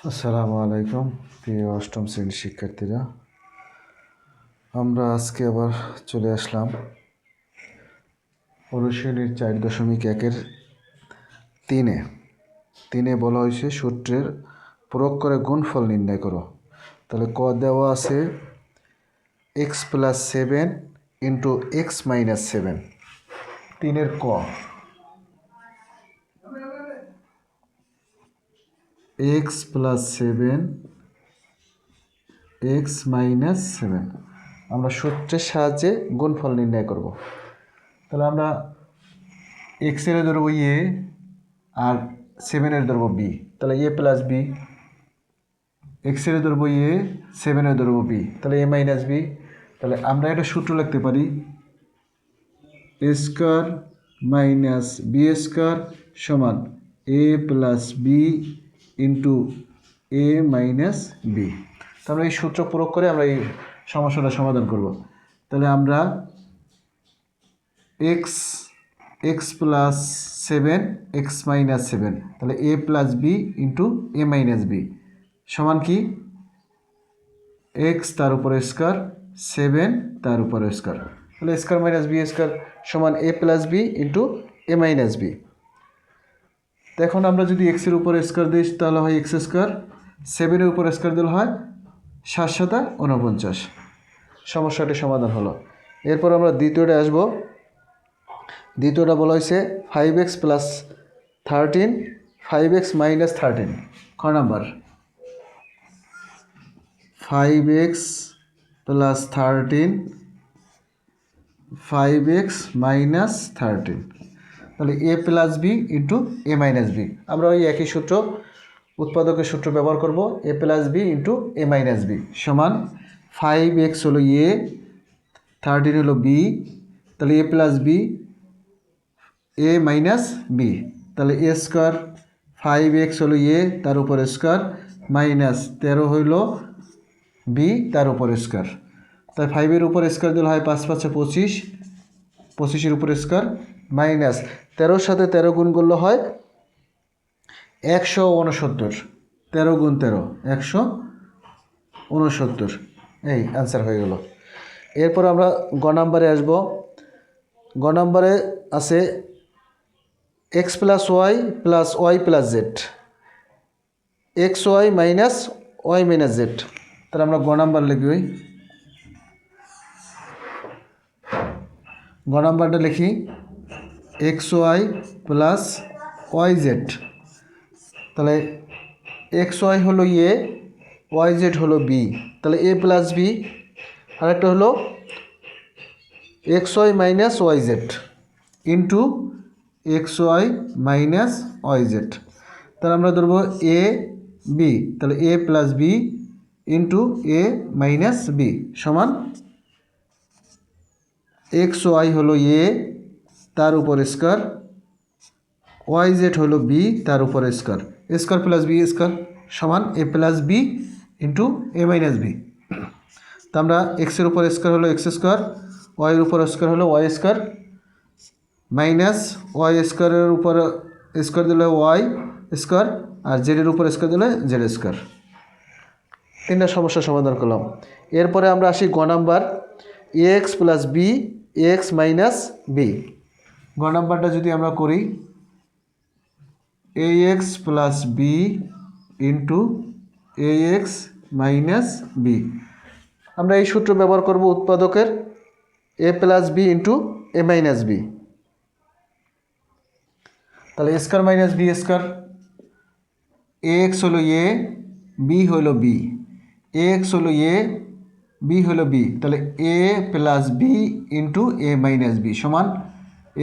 আসসালামু আলাইকুম প্রিয় অষ্টম শ্রেণীর শিক্ষার্থীরা, আমরা আজকে আবার চলে আসলাম অনুশীলনীর 4.1-এর তিনে বলা হয়েছে সূত্রের প্রয়োগ করে গুণফল নির্ণয় করো। তাহলে ক দেওয়া আছে x+7 ইন্টু x-7। 3-এর ক x+7 x-7 আমরা সূত্রের সাহায্যে গুণফল নির্ণয় করব। তাহলে আমরা এক্সের ধরবো এ আর 7-এর ধরবো বি। তাহলে এ প্লাস বি, এক্সের ধরবো এ, 7-এর ধরবো বি, তাহলে এ মাইনাস বি। তাহলে আমরা এটা সূত্র লিখতে পারি এ স্কোয়ার মাইনাস বি স্কোয়ার সমান A plus B into A minus B. তাহলে এই সূত্র প্রয়োগ করে আমরা এই সমস্যাটা সমাধান করব। তাহলে আমরা x+7 x-7, তাহলে a plus B into A minus B সমান কি x তার উপর স্কোয়ার 7 তার উপর স্কোয়ার, তাহলে স্কোয়ার মাইনাস বি স্কোয়ার সমান a plus B into A minus B. তো এখন আমরা যদি এক্সের উপর স্কোয়ার দিই তাহলে হয় এক্স স্কোয়ার, 7-এর উপর স্কোয়ার দিলে হয় 7 × 49। সমস্যাটি সমাধান হলো। এরপর আমরা দ্বিতীয়টা আসবো। দ্বিতীয়টা বলা হয়েছে 5x + 13 5x - 13। ক নাম্বার 5x + 13 5x - 13, তাহলে a plus B into A minus B. আমরা ওই একই সূত্র উৎপাদকের সূত্র ব্যবহার করব, a plus B into A minus B সমান 5x হলো এ, 13 হলো বি, তাহলে a plus B A minus B, তাহলে এ স্কোয়ার 5x হলো এ তার উপর স্কোয়ার মাইনাস 13 হইল বি তার উপর স্কোয়ার, তাই 5-এর উপর স্কোয়ার দিলে হয় 5 × 5 = 25, 25-এর উপর স্কোয়ার মাইনাস 13-র সাথে 13 গুণ করলে হয় 169, 13 × 13 169, এই অ্যান্সার হয়ে গেল। এরপর আমরা গ নাম্বারে আসব। গ নাম্বারে আছে x + y + y + z xy - y - z। তাহলে আমরা গ নাম্বার লিখি, গ নাম্বারটা লিখি xy + yz। তাহলে xy হলো এ, yz হলো বি, তাহলে a প্লাস বি, আরেকটা হলো xy - yz into xy - yz। তাহলে আমরা ধরবো এ বি, তাহলে a plus B into A minus B সমান xy হলো এ তার উপর স্কোয়ার, yz হলো বি তার উপর square, square plus B square সমান A plus B into A minus B. তো আমরা এক্সের উপর স্কোয়ার হলো এক্স স্কোয়ার, ওয়াইয়ের উপর স্কোয়ার হলো ওয়াই স্কোয়ার মাইনাস ওয়াই স্কোয়ারের উপর স্কোয়ার দিলে ওয়াই স্কোয়ার আর জেডের উপর স্কোয়ার দিলে জেড স্কোয়ার। 3টা সমস্যার সমাধান করলাম। এরপরে আমরা আসি গ number x plus b x minus b. গ নাম্বারটা যদি আমরা করি ax plus B into ax minus B, আমরা এই সূত্র ব্যবহার করব উৎপাদকের a plus B into A minus B. তাহলে square minus B square, ax হলো এ বি হলো বি, ax হলো এ বি হলো বি, তাহলে a plus B into A minus B সমান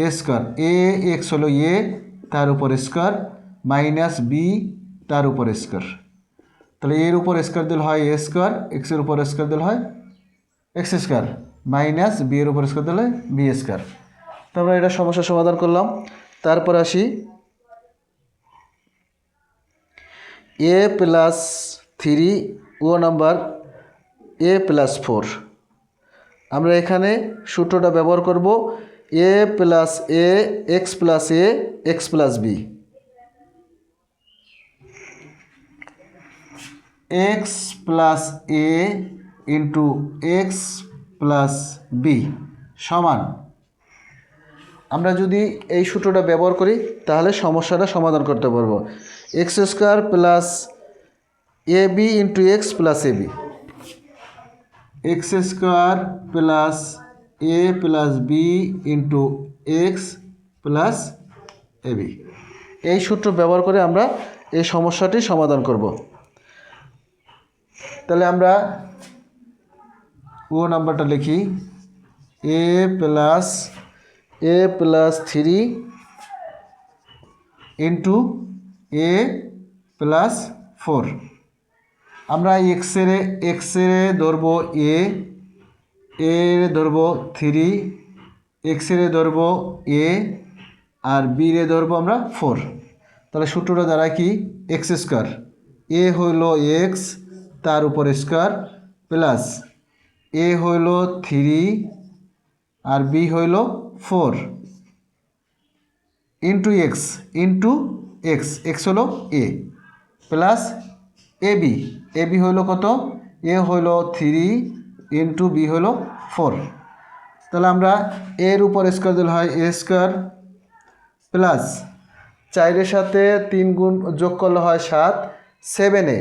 এ স্কোয়ার, এ এক্স হলো এ তার উপর স্কোয়ার মাইনাস বি তার উপর স্কোয়ার, তাহলে এর উপর স্কোয়ার দিলে হয় এ স্কোয়ার, এক্সের উপর স্কোয়ার দিলে হয় এক্স স্কোয়ার মাইনাস বি এর উপর স্কোয়ার দিলে বি স্কোয়ার। তো আমরা এটা সমস্যার সমাধান করলাম। তারপর আসি এ প্লাস 3 ও নাম্বার এ প্লাস 4। আমরা এখানে সূত্রটা ব্যবহার করব a plus a x plus a x plus b. X plus a into x plus b সমান, আমরা যদি এই সূত্রটা ব্যবহার করি তাহলে সমস্যাটা সমাধান করতে পারবো। X square plus a b into x plus a b, x square plus a plus B into x plus a b, এই সূত্র ব্যবহার করে আমরা এই সমস্যাটি সমাধান করব। তাহলে আমরা ও নাম্বারটা লিখি, এ প্লাস 3 ইন্টু এ প্লাস 4, আমরা এক্সেরে ধরবো এর ধরবো 3, এক্সেরে ধরবো এ আর বিরে ধরবো আমরা 4। তাহলে সূত্রটা দ্বারা কি, এক্স স্কোয়ার এ হইল এক্স তার উপর স্কোয়ার প্লাস এ হইল 3 আর বি হইল 4 ইন্টু এক্স হলো এ প্লাস এ বি হইল কত, এ হইল 3 ইন্টু বি হইল 4। তাহলে আমরা এর উপর স্কোয়ার দিলে হয় এ স্কোয়ার প্লাস 4-এর সাথে 3 গুণ যোগ করলে হয় 7, 7a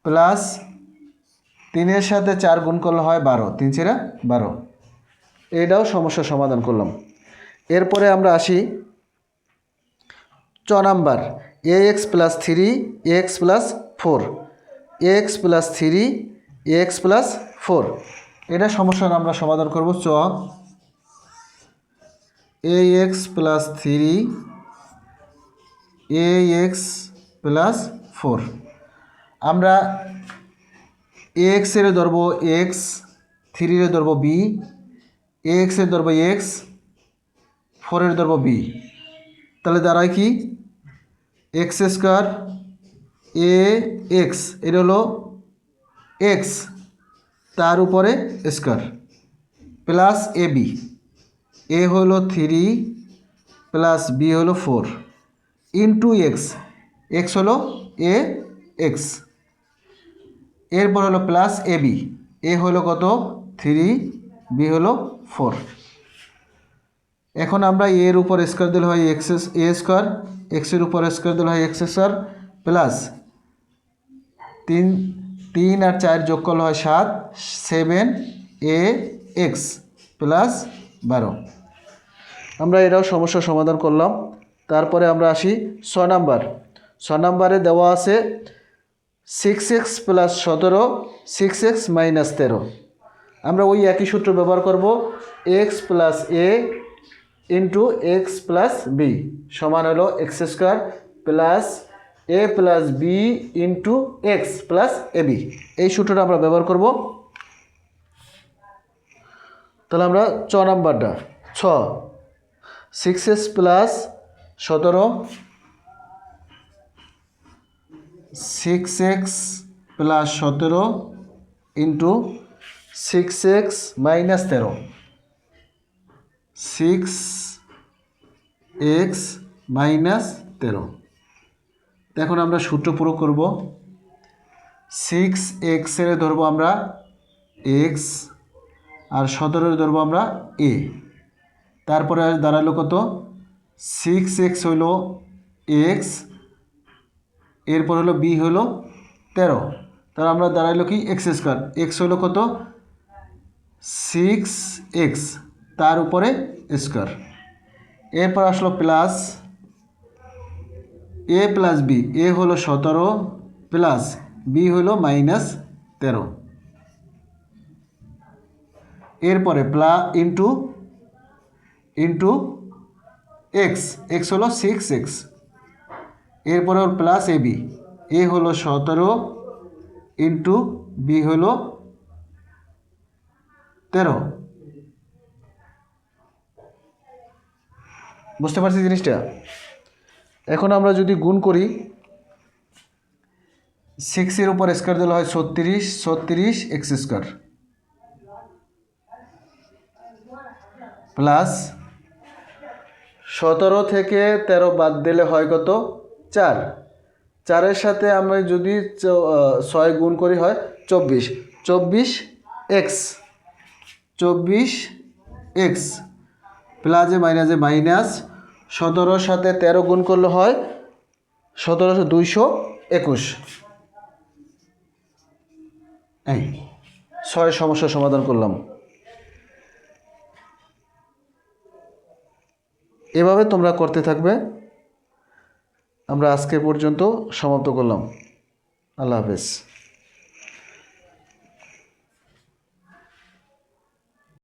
প্লাস 3-এর সাথে 4 গুণ করলে হয় 12, 3 × 12। এটাও সমস্যার সমাধান করলাম। এরপরে আমরা আসি চ number, a x plus 3 x plus 4, x plus 3 x plus 4, এটা সমস্যার আমরা সমাধান করব। চ a x plus 3 a x plus 4, আমরা এক্সের ধরবো এক্স, 3-এর ধরবো বি, এক্সের ধরবো এক্স, 4-এর ধরবো বি। তাহলে দাঁড়ায় কি, এক্স স্কোয়ার এ এক্স, এটা হলো এক্স তার উপরে স্কোয়ার প্লাস এ বি, এ হলো 3 প্লাস বি হলো 4 ইন্টু এক্স হলো এ এক্স, এরপর হলো প্লাস এ বি, এ হলো কত 3, বি হলো 4। এখন আমরা এর উপর স্কোয়ার দিলে হয় এ স্কোয়ার, এক্সের উপর স্কোয়ার দিলে হয় এক্স স্কোয়ার প্লাস 3 আর 4 যোগ করলে হয় 7, 7a এক্স প্লাস 12। আমরা এটাও সমস্যার সমাধান করলাম। তারপরে আমরা আসি 6 নাম্বার। 6 নাম্বারে দেওয়া আছে 6x প্লাস 17 6x মাইনাস 13, আমরা ওই একই সূত্র ব্যবহার করব, x plus a into x plus b সমান হলো x square plus a plus B into x plus a b, এই সূত্রটা আমরা ব্যবহার করব। তাহলে আমরা চ নাম্বারটা 6x plus 17 6x plus 17 into 6x minus 13, 6x minus 13। এখন আমরা সূত্র প্রয়োগ করব, 6x এর ধরবো আমরা x আর 17-এর ধরবো আমরা a, তারপরে দাঁড়ালো কত 6x হইল x, এরপর হলো b হলো 13, তাহলে আমরা দাঁড়াইলো কি এক্স স্কোয়ার, এক্স হলো কত 6x তার উপরে স্কোয়ার, এরপর আসলো প্লাস এ প্লাস বি, এ হলো 17 প্লাস বি হলো মাইনাস 13, এরপরে প্লাস ইন্টু এক্স হলো 6x, এরপরে ওর প্লাস এ বি, এ হলো 17 ইন্টু বি হলো 13। বুঝতে পারছি জিনিসটা? এখন আমরা যদি গুণ করি, 6-এর উপর স্কোয়ার দিলে হয় 36 এক্স স্কোয়ার প্লাস 17 থেকে 13 বাদ দিলে হয় কত? 4। 4-এর সাথে আমরা যদি 6 গুণ করি হয় 24। 24x 24x প্লাসে মাইনাসে মাইনাস 17-র সাথে 13 গুণ করলে হয় 221। এই 6 সমস্যার সমাধান করলাম। এভাবে তোমরা করতে থাকবে। আমরা আজকে পর্যন্ত সমাপ্ত করলাম। আল্লাহ হাফেজ।